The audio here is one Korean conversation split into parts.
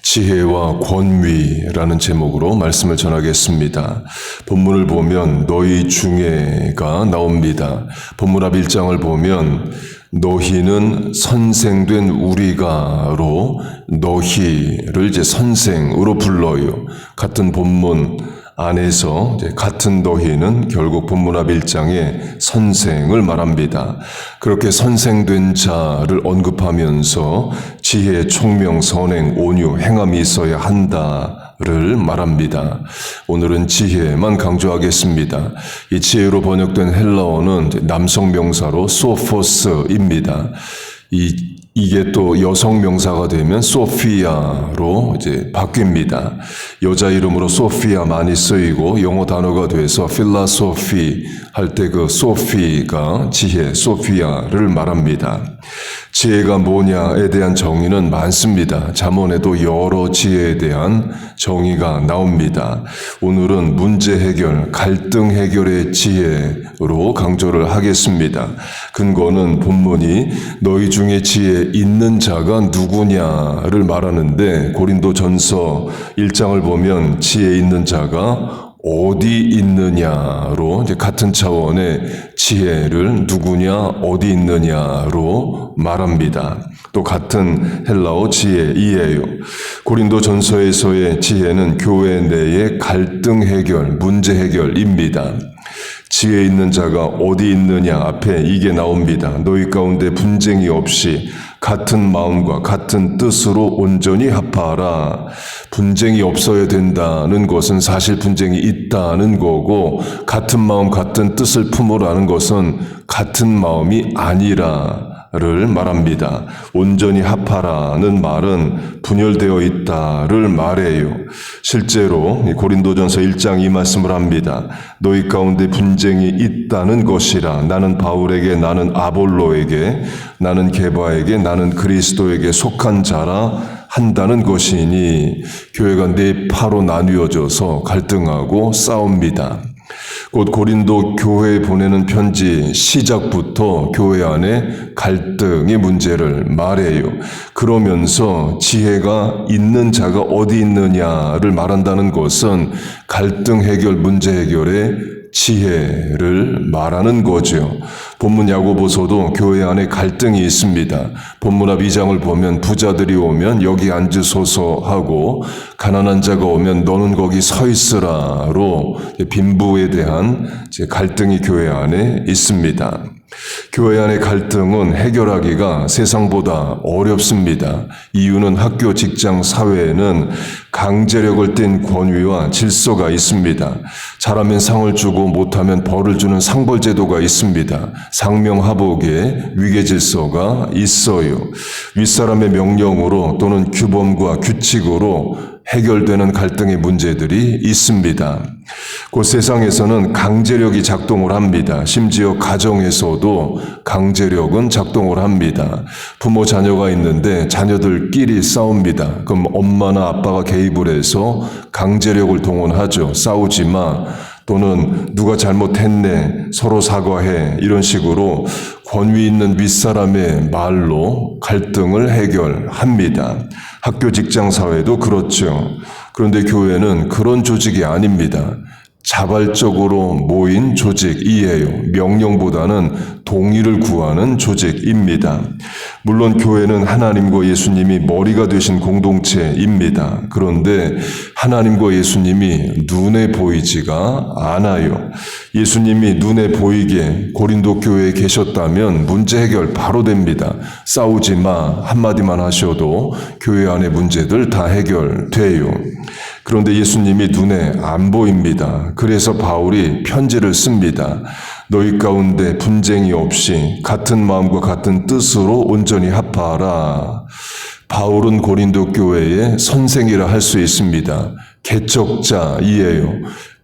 지혜와 권위라는 제목으로 말씀을 전하겠습니다. 본문을 보면 너희 중에가 나옵니다. 본문 앞 1장을 보면 너희는 선생된 우리가로 너희를 이제 선생으로 불러요. 같은 본문 안에서 이제 같은 너희는 결국 본문 앞 1장에 선생을 말합니다. 그렇게 선생된 자를 언급하면서 지혜, 총명, 선행, 온유, 행함이 있어야 한다를 말합니다. 오늘은 지혜만 강조하겠습니다. 이 지혜로 번역된 헬라어는 남성 명사로 소포스입니다. 이게 또 여성 명사가 되면 소피아로 이제 바뀝니다. 여자 이름으로 소피아 많이 쓰이고 영어 단어가 돼서 필라소피 할 때 그 소피가 지혜, 소피아를 말합니다. 지혜가 뭐냐에 대한 정의는 많습니다. 잠언에도 여러 지혜에 대한 정의가 나옵니다. 오늘은 문제 해결, 갈등 해결의 지혜로 강조를 하겠습니다. 근거는 본문이 너희 중에 지혜 있는 자가 누구냐를 말하는데 고린도전서 1장을 보면 지혜 있는 자가 어디 있느냐로 이제 같은 차원의 지혜를 누구냐 어디 있느냐로 말합니다. 또 같은 헬라어 지혜이에요. 고린도전서에서의 지혜는 교회 내의 갈등 해결, 문제 해결입니다. 지혜 있는 자가 어디 있느냐 앞에 이게 나옵니다. 너희 가운데 분쟁이 없이 같은 마음과 같은 뜻으로 온전히 합하라. 분쟁이 없어야 된다는 것은 사실 분쟁이 있다는 거고 같은 마음 같은 뜻을 품으라는 것은 같은 마음이 아니라를 말합니다. 온전히 합하라는 말은 분열되어 있다를 말해요. 실제로 고린도전서 1장 이 말씀을 합니다. 너희 가운데 분쟁이 있다는 것이라. 나는 바울에게, 나는 아볼로에게, 나는 게바에게, 나는 그리스도에게 속한 자라 한다는 것이니 교회가 네 파로 나뉘어져서 갈등하고 싸웁니다. 곧 고린도 교회에 보내는 편지 시작부터 교회 안에 갈등의 문제를 말해요. 그러면서 지혜가 있는 자가 어디 있느냐를 말한다는 것은 갈등 해결, 문제 해결의 지혜를 말하는 거죠. 본문 야고보서도 교회 안에 갈등이 있습니다. 본문 앞 2장을 보면 부자들이 오면 여기 앉으소서 하고 가난한 자가 오면 너는 거기 서 있으라로 빈부에 대한 갈등이 교회 안에 있습니다. 교회 안의 갈등은 해결하기가 세상보다 어렵습니다. 이유는 학교, 직장, 사회에는 강제력을 띤 권위와 질서가 있습니다. 잘하면 상을 주고 못하면 벌을 주는 상벌제도가 있습니다. 상명하복의 위계질서가 있어요. 윗사람의 명령으로 또는 규범과 규칙으로 해결되는 갈등의 문제들이 있습니다. 그 세상에서는 강제력이 작동을 합니다. 심지어 가정에서도 강제력은 작동을 합니다. 부모 자녀가 있는데 자녀들끼리 싸웁니다. 그럼 엄마나 아빠가 개입을 해서 강제력을 동원하죠. 싸우지 마. 또는 누가 잘못했네, 서로 사과해, 이런 식으로 권위 있는 윗사람의 말로 갈등을 해결합니다. 학교, 직장, 사회도 그렇죠. 그런데 교회는 그런 조직이 아닙니다. 자발적으로 모인 조직이에요. 명령보다는 동의를 구하는 조직입니다. 물론 교회는 하나님과 예수님이 머리가 되신 공동체입니다. 그런데 하나님과 예수님이 눈에 보이지가 않아요. 예수님이 눈에 보이게 고린도 교회에 계셨다면 문제 해결 바로 됩니다. 싸우지 마 한마디만 하셔도 교회 안의 문제들 다 해결돼요. 그런데 예수님이 눈에 안 보입니다. 그래서 바울이 편지를 씁니다. 너희 가운데 분쟁이 없이 같은 마음과 같은 뜻으로 온전히 합하라. 바울은 고린도 교회의 선생이라 할 수 있습니다. 개척자이에요.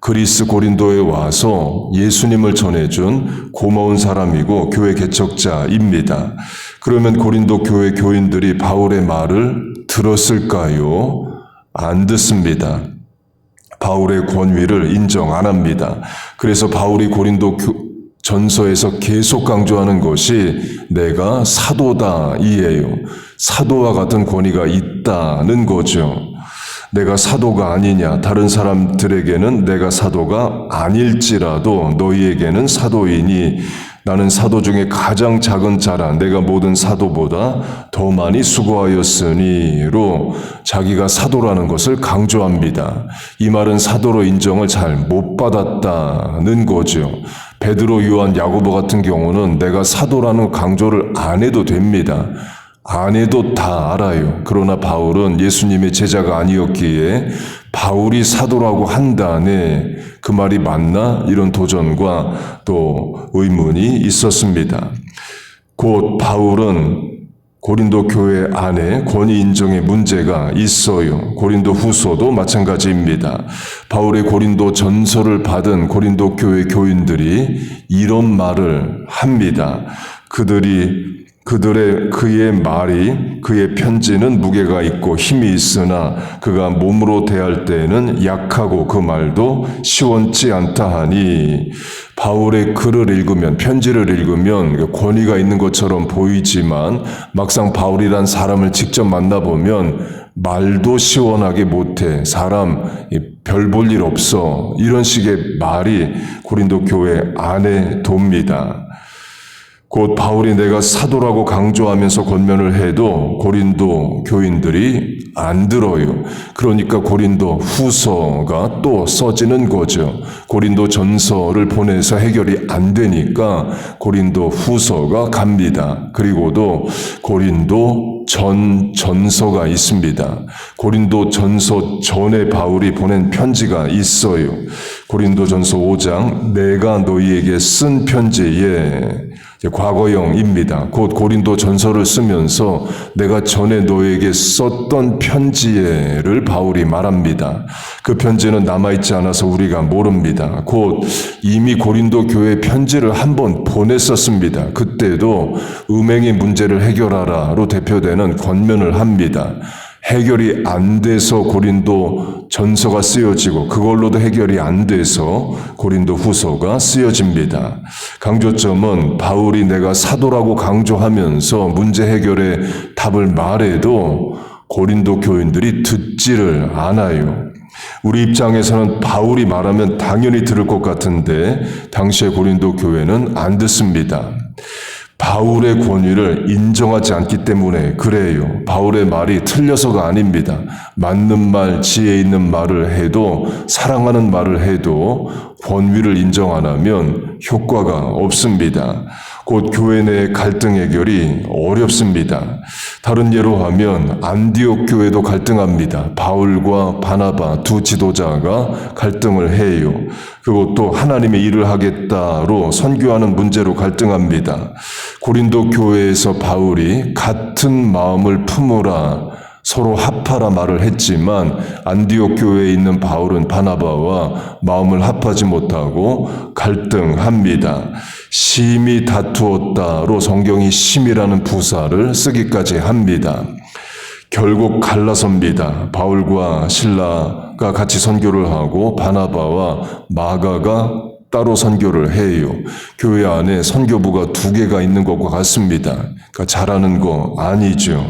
그리스 고린도에 와서 예수님을 전해준 고마운 사람이고 교회 개척자입니다. 그러면 고린도 교회 교인들이 바울의 말을 들었을까요? 안 듣습니다. 바울의 권위를 인정 안 합니다. 그래서 바울이 고린도 전서에서 계속 강조하는 것이 내가 사도다 이에요. 사도와 같은 권위가 있다는 거죠. 내가 사도가 아니냐? 다른 사람들에게는 내가 사도가 아닐지라도 너희에게는 사도이니 나는 사도 중에 가장 작은 자라. 내가 모든 사도보다 더 많이 수고하였으니로 자기가 사도라는 것을 강조합니다. 이 말은 사도로 인정을 잘 못 받았다는 거죠. 베드로, 요한, 야고보 같은 경우는 내가 사도라는 강조를 안 해도 됩니다. 안 해도 다 알아요. 그러나 바울은 예수님의 제자가 아니었기에 바울이 사도라고 한다네. 그 말이 맞나? 이런 도전과 또 의문이 있었습니다. 곧 바울은 고린도 교회 안에 권위 인정의 문제가 있어요. 고린도 후서도 마찬가지입니다. 바울의 고린도 전서를 받은 고린도 교회 교인들이 이런 말을 합니다. 그의 말이, 그의 편지는 무게가 있고 힘이 있으나 그가 몸으로 대할 때에는 약하고 그 말도 시원치 않다 하니, 바울의 글을 읽으면, 편지를 읽으면 권위가 있는 것처럼 보이지만 막상 바울이란 사람을 직접 만나보면 말도 시원하게 못해. 사람 별 볼 일 없어. 이런 식의 말이 고린도 교회 안에 돕니다. 곧 바울이 내가 사도라고 강조하면서 권면을 해도 고린도 교인들이 안 들어요. 그러니까 고린도 후서가 또 써지는 거죠. 고린도 전서를 보내서 해결이 안 되니까 고린도 후서가 갑니다. 그리고도 고린도 전서가 있습니다. 고린도 전서 전에 바울이 보낸 편지가 있어요. 고린도 전서 5장 내가 너희에게 쓴 편지에 과거형입니다. 곧 고린도 전서를 쓰면서 내가 전에 너에게 썼던 편지를 바울이 말합니다. 그 편지는 남아있지 않아서 우리가 모릅니다. 곧 이미 고린도 교회 편지를 한번 보냈었습니다. 그때도 음행의 문제를 해결하라로 대표되는 권면을 합니다. 해결이 안 돼서 고린도 전서가 쓰여지고 그걸로도 해결이 안 돼서 고린도 후서가 쓰여집니다. 강조점은 바울이 내가 사도라고 강조하면서 문제 해결의 답을 말해도 고린도 교인들이 듣지를 않아요. 우리 입장에서는 바울이 말하면 당연히 들을 것 같은데 당시의 고린도 교회는 안 듣습니다. 바울의 권위를 인정하지 않기 때문에 그래요. 바울의 말이 틀려서가 아닙니다. 맞는 말, 지혜 있는 말을 해도, 사랑하는 말을 해도 권위를 인정 안 하면 효과가 없습니다. 곧 교회 내 갈등 해결이 어렵습니다. 다른 예로 하면 안디옥 교회도 갈등합니다. 바울과 바나바 두 지도자가 갈등을 해요. 그것도 하나님의 일을 하겠다로 선교하는 문제로 갈등합니다. 고린도 교회에서 바울이 같은 마음을 품으라, 서로 합하라 말을 했지만 안디옥 교회에 있는 바울은 바나바와 마음을 합하지 못하고 갈등합니다. 심히 다투었다로 성경이 심이라는 부사를 쓰기까지 합니다. 결국 갈라섭니다. 바울과 실라가 같이 선교를 하고 바나바와 마가가 따로 선교를 해요. 교회 안에 선교부가 2개가 있는 것과 같습니다. 그러니까 잘하는 거 아니죠.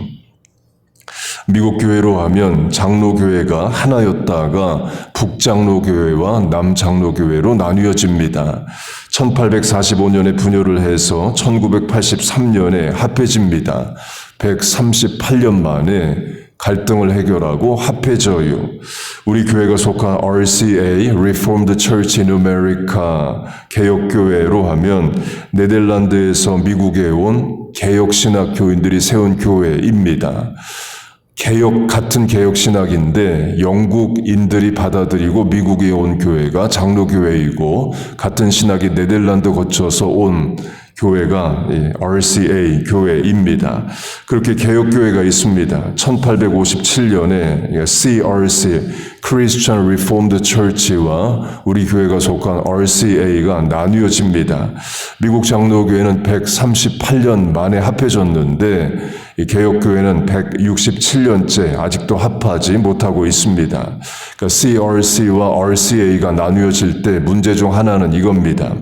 미국 교회로 하면 장로교회가 하나였다가 북장로교회와 남장로교회로 나뉘어집니다. 1845년에 분열을 해서 1983년에 합해집니다. 138년 만에 갈등을 해결하고 합해져요. 우리 교회가 속한 RCA, Reformed Church in America, 개혁교회로 하면 네덜란드에서 미국에 온 개혁신학 교인들이 세운 교회입니다. 같은 개혁신학인데 영국인들이 받아들이고 미국에 온 교회가 장로교회이고 같은 신학이 네덜란드 거쳐서 온 교회가 RCA 교회입니다. 그렇게 개혁교회가 있습니다. 1857년에 CRC, Christian Reformed Church와 우리 교회가 속한 RCA가 나뉘어집니다. 미국 장로교회는 138년 만에 합해졌는데 이 개혁교회는 167년째 아직도 합하지 못하고 있습니다. 그러니까 CRC와 RCA가 나뉘어질 때 문제 중 하나는 이겁니다.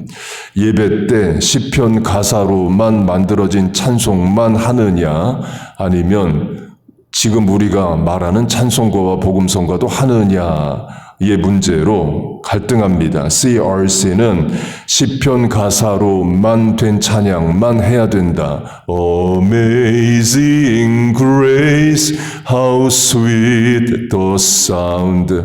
예배 때 시편 가사로만 만들어진 찬송만 하느냐, 아니면 지금 우리가 말하는 찬송가와 복음성가도 하느냐의 문제로 갈등합니다. CRC는 시편 가사로만 된 찬양만 해야 된다. Amazing grace, how sweet the sound.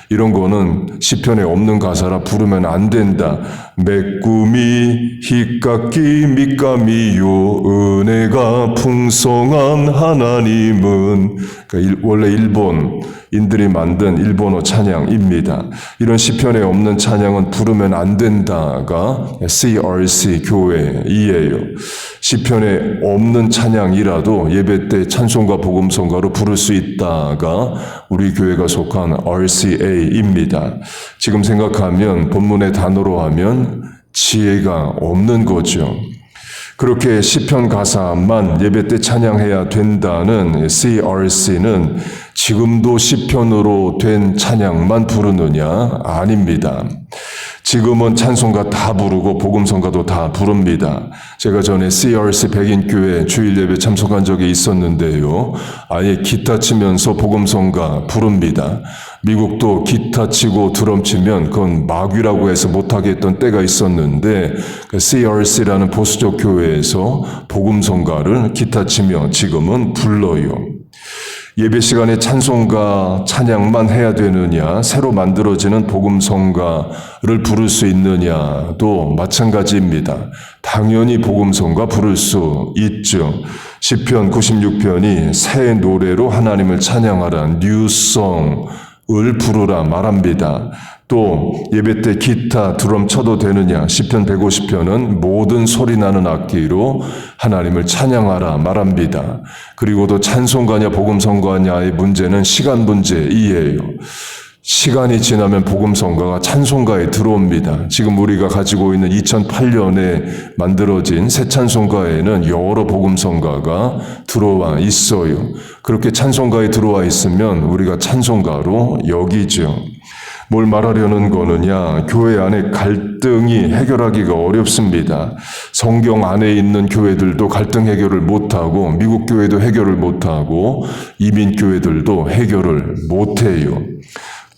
이런 거는 시편에 없는 가사라 부르면 안 된다. 메꾸미 히깎기 밑감이요 은혜가 풍성한 하나님은, 그러니까 원래 일본인들이 만든 일본어 찬양입니다. 이런 시편에 없는 찬양은 부르면 안 된다가 CRC 교회이에요. 시편에 없는 찬양이라도 예배 때 찬송가 복음성가로 부를 수 있다가 우리 교회가 속한 RCA입니다. 지금 생각하면 본문의 단어로 하면 지혜가 없는 거죠. 그렇게 시편 가사만 예배 때 찬양해야 된다는 CRC는 지금도 시편으로 된 찬양만 부르느냐? 아닙니다. 지금은 찬송가 다 부르고 복음성가도 다 부릅니다. 제가 전에 CRC 백인교회 주일 예배 참석한 적이 있었는데요. 아예 기타 치면서 복음성가 부릅니다. 미국도 기타 치고 드럼 치면 그건 마귀라고 해서 못하게 했던 때가 있었는데 CRC라는 보수적 교회에서 복음성가를 기타 치며 지금은 불러요. 예배 시간에 찬송가, 찬양만 해야 되느냐, 새로 만들어지는 복음성가를 부를 수 있느냐도 마찬가지입니다. 당연히 복음성가 부를 수 있죠. 시편 96편이 새 노래로 하나님을 찬양하라, 뉴송을 부르라 말합니다. 또 예배 때 기타, 드럼 쳐도 되느냐? 시편 150편은 모든 소리 나는 악기로 하나님을 찬양하라 말합니다. 그리고도 찬송가냐 복음성가냐의 문제는 시간 문제이에요. 시간이 지나면 복음성가가 찬송가에 들어옵니다. 지금 우리가 가지고 있는 2008년에 만들어진 새 찬송가에는 여러 복음성가가 들어와 있어요. 그렇게 찬송가에 들어와 있으면 우리가 찬송가로 여기죠. 뭘 말하려는 거느냐? 교회 안에 갈등이 해결하기가 어렵습니다. 성경 안에 있는 교회들도 갈등 해결을 못하고 미국 교회도 해결을 못하고 이민 교회들도 해결을 못해요.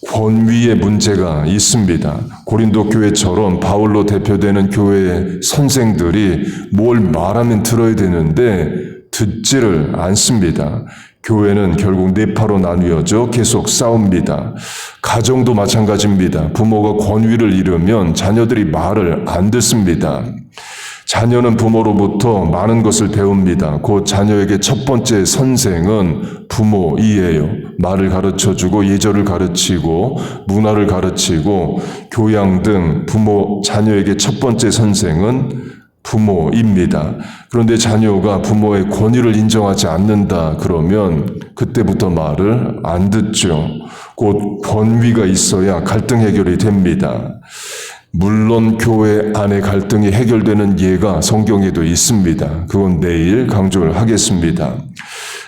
권위의 문제가 있습니다. 고린도 교회처럼 바울로 대표되는 교회의 선생들이 뭘 말하면 들어야 되는데 듣지를 않습니다. 교회는 결국 네파로 나뉘어져 계속 싸웁니다. 가정도 마찬가지입니다. 부모가 권위를 잃으면 자녀들이 말을 안 듣습니다. 자녀는 부모로부터 많은 것을 배웁니다. 곧 자녀에게 첫 번째 선생은 부모이에요. 말을 가르쳐주고 예절을 가르치고 문화를 가르치고 교양 등 자녀에게 첫 번째 선생은 부모입니다. 그런데 자녀가 부모의 권위를 인정하지 않는다 그러면 그때부터 말을 안 듣죠. 곧 권위가 있어야 갈등 해결이 됩니다. 물론 교회 안에 갈등이 해결되는 예가 성경에도 있습니다. 그건 내일 강조를 하겠습니다.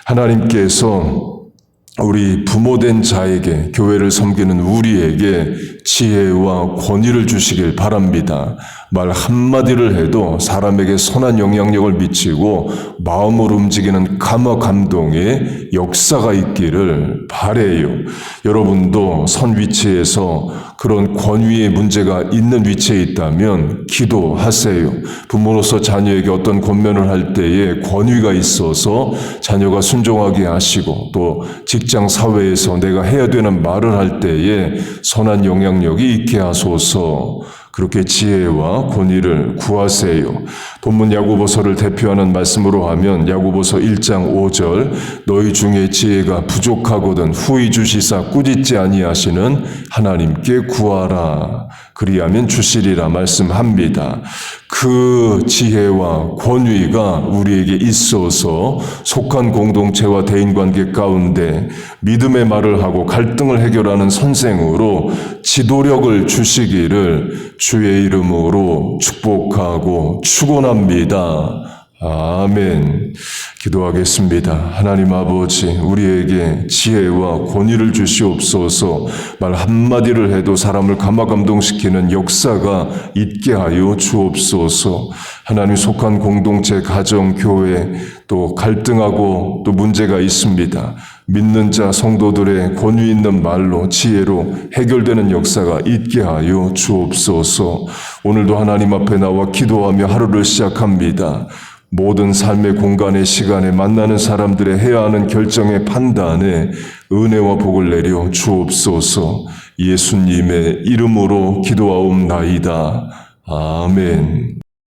하나님께서 우리 부모된 자에게, 교회를 섬기는 우리에게 지혜와 권위를 주시길 바랍니다. 말 한마디를 해도 사람에게 선한 영향력을 미치고 마음을 움직이는 감화 감동의 역사가 있기를 바라요. 여러분도 선 위치에서 그런 권위의 문제가 있는 위치에 있다면 기도하세요. 부모로서 자녀에게 어떤 권면을 할 때에 권위가 있어서 자녀가 순종하게 하시고 또 직장 사회에서 내가 해야 되는 말을 할 때에 선한 영향력이 있게 하소서. 그렇게 지혜와 권위를 구하세요. 본문 야고보서를 대표하는 말씀으로 하면 야고보서 1장 5절 너희 중에 지혜가 부족하거든 후히 주시사 꾸짖지 아니하시는 하나님께 구하라. 그리하면 주시리라 말씀합니다. 그 지혜와 권위가 우리에게 있어서 속한 공동체와 대인관계 가운데 믿음의 말을 하고 갈등을 해결하는 선생으로 지도력을 주시기를 주의 이름으로 축복하고 축원합니다. 아멘. 기도하겠습니다. 하나님 아버지, 우리에게 지혜와 권위를 주시옵소서. 말 한마디를 해도 사람을 감화감동시키는 역사가 있게 하여 주옵소서. 하나님 속한 공동체, 가정, 교회 또 갈등하고 또 문제가 있습니다. 믿는 자 성도들의 권위 있는 말로 지혜로 해결되는 역사가 있게 하여 주옵소서. 오늘도 하나님 앞에 나와 기도하며 하루를 시작합니다. 모든 삶의 공간의 시간에 만나는 사람들의 해야 하는 결정의 판단에 은혜와 복을 내려 주옵소서. 예수님의 이름으로 기도하옵나이다. 아멘.